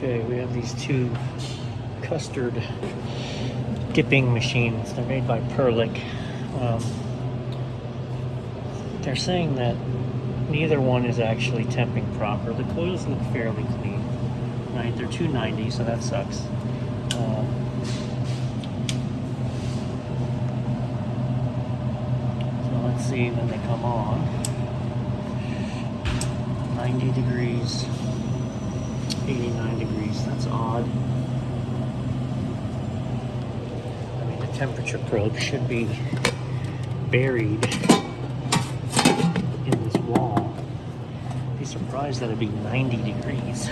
Okay, we have these two custard dipping machines. They're made by Perlick. They're saying that neither one is actually temping proper. The coils look fairly clean, right? They're 290, so that sucks. So let's see when they come on. 90 degrees, 89 degrees. That's odd. I mean, the temperature probe should be buried in this wall. I'd be surprised that it'd be 90 degrees.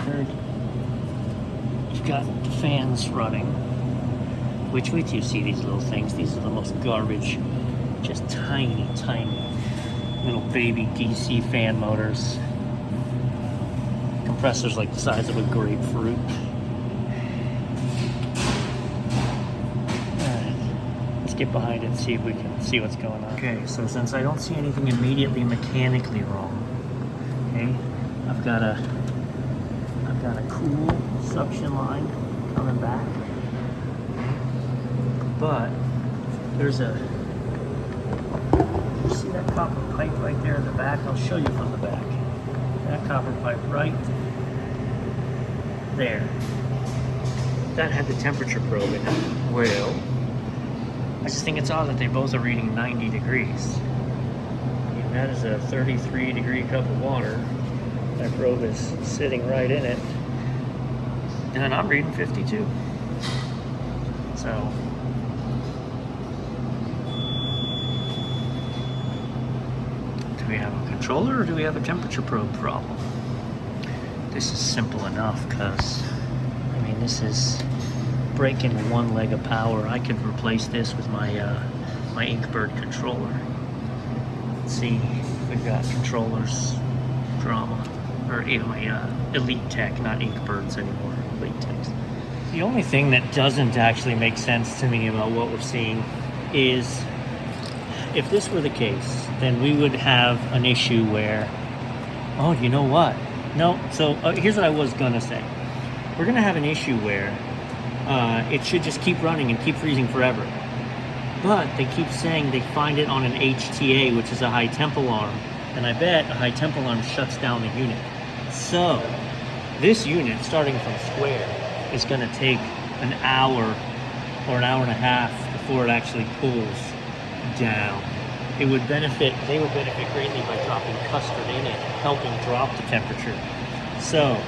Heard you've got fans running. Which wait till you see these little things. These are the most garbage, just tiny, tiny little baby DC fan motors. Compressors like the size of a grapefruit. Get behind it and see if we can see what's going on. Okay, so since I don't see anything immediately mechanically wrong, okay, I've got a cool suction line coming back, but there's you see that copper pipe right there in the back? I'll show you from the back. That copper pipe right there, that had the temperature probe in it. Well, I just think it's odd that they both are reading 90 degrees. I mean, that is a 33 degree cup of water. That probe is sitting right in it. And I'm reading 52. So, do we have a controller or do we have a temperature probe problem? This is simple enough because, I mean, this is breaking one leg of power. I could replace this with my my Inkbird controller. Let's see if we've got controllers drama, or my Elite Tech, not Inkbirds anymore, Elite Techs. The only thing that doesn't actually make sense to me about what we're seeing is, if this were the case, then we would have an issue where, oh, you know what? No, so here's what I was gonna say. We're gonna have an issue where it should just keep running and keep freezing forever. But they keep saying they find it on an HTA, which is a high temp alarm. And I bet a high temp alarm shuts down the unit. So this unit, starting from square, is going to take an hour or an hour and a half before it actually pulls down. They would benefit greatly by dropping custard in it, helping drop the temperature. So,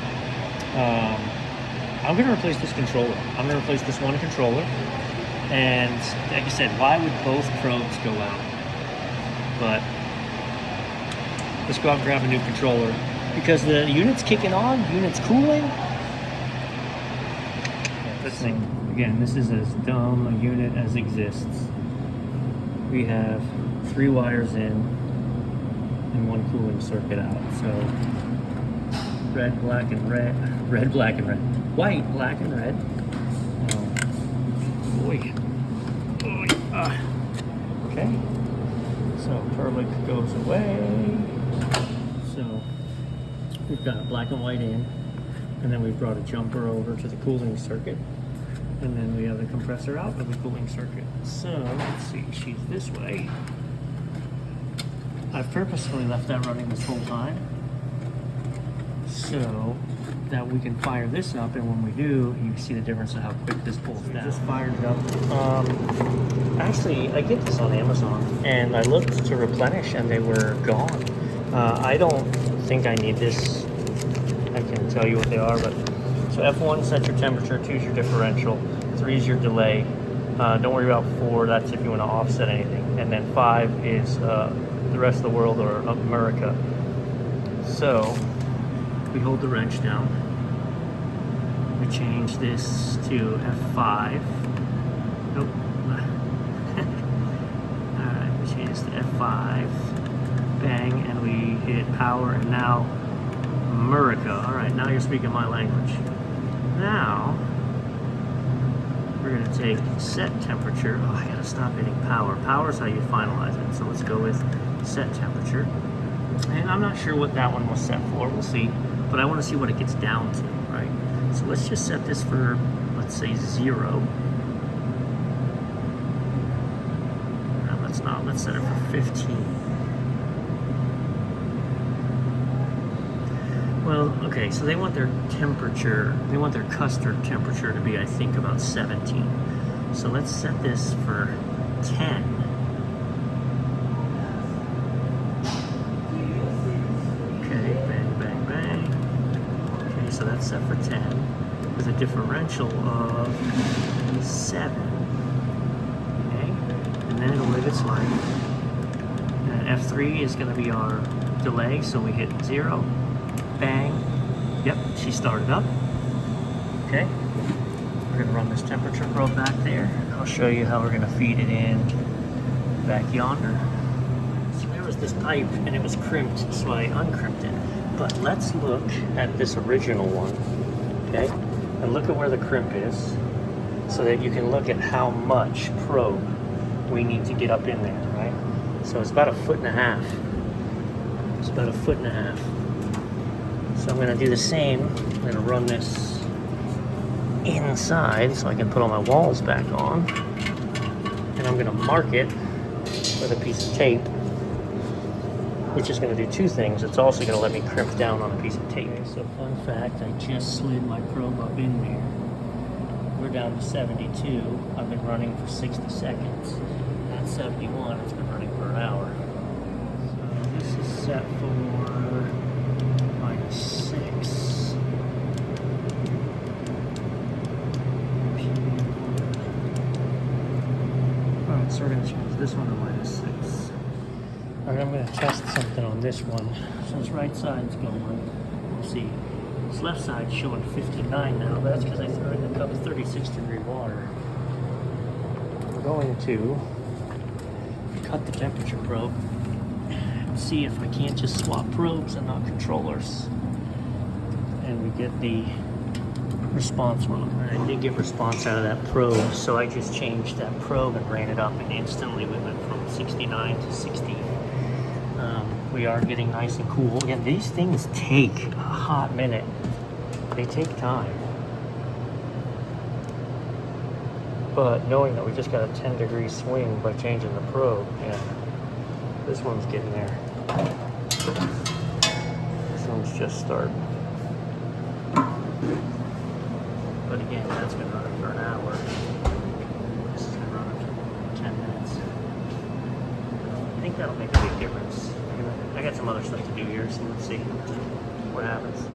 I'm going to replace this controller. I'm going to replace this one controller. And like I said, why would both probes go out? But let's go out and grab a new controller. Because the unit's kicking on, unit's cooling. Let's see. Again, this is as dumb a unit as exists. We have 3 wires in and 1 cooling circuit out. So red, black, and red. Red, black, and red. White, black, and red. Okay. So Perlick goes away. So we've got black and white in, and then we've brought a jumper over to the cooling circuit, and then we have the compressor out of the cooling circuit. So let's see, she's this way. I've purposefully left that running this whole time, so that we can fire this up, and when we do, you can see the difference of how quick this pulls down. Just fired it up. Actually, I get this on Amazon, and I looked to replenish, and they were gone. I don't think I need this. I can tell you what they are, but so F1 sets your temperature, 2 is your differential, 3 is your delay. Don't worry about 4. That's if you want to offset anything, and then 5 is the rest of the world or America. So we hold the wrench down. We change this to F5. Nope. Alright, we change this to F5. Bang, and we hit power, and now America. Alright, now you're speaking my language. Now we're going to take set temperature. Oh, I gotta stop hitting power. Power is how you finalize it. So let's go with set temperature. And I'm not sure what that one was set for, we'll see. But I want to see what it gets down to, right? So let's just set this for, let's say 0. No, let's not, let's set it for 15. Well, okay, so they want their temperature, they want their custard temperature to be, I think, about 17. So let's set this for 10. Okay, bang, bang, bang. Okay, so that's set for 10 with a differential of 7. Okay, and then it'll live its life. And F3 is going to be our delay, so we hit 0. Bang. Yep, she started up. Okay. We're going to run this temperature probe back there. I'll show you how we're going to feed it in back yonder. So there was this pipe and it was crimped, so I uncrimped it. But let's look at this original one, okay? And look at where the crimp is so that you can look at how much probe we need to get up in there, right? So it's about 1.5 feet. It's about 1.5 feet. So I'm going to do the same. I'm going to run this inside so I can put all my walls back on. And I'm going to mark it with a piece of tape, which is going to do 2 things. It's also going to let me crimp down on a piece of tape. So fun fact, I just slid my probe up in there. We're down to 72. I've been running for 60 seconds. At 71, it's been running for an hour. So this is set for -6. Alright, so we're going to change this one to -6. Alright, I'm going to test something on this one. So this right side's going, we'll see. This left side's showing 59 now, but that's because I threw in a cup of 36-degree water. We're going to cut the temperature probe. See if I can't just swap probes and not controllers, and we get the response wrong. I did get response out of that probe, so I just changed that probe and ran it up, and instantly we went from 69 to 60. We are getting nice and cool. Again, these things take a hot minute. They take time. But knowing that we just got a 10-degree swing by changing the probe, yeah, this one's getting there. This one's just starting. But again, that's been running for an hour. This is been running for 10 minutes. I think that'll make a big difference. I got some other stuff to do here, so let's see what happens.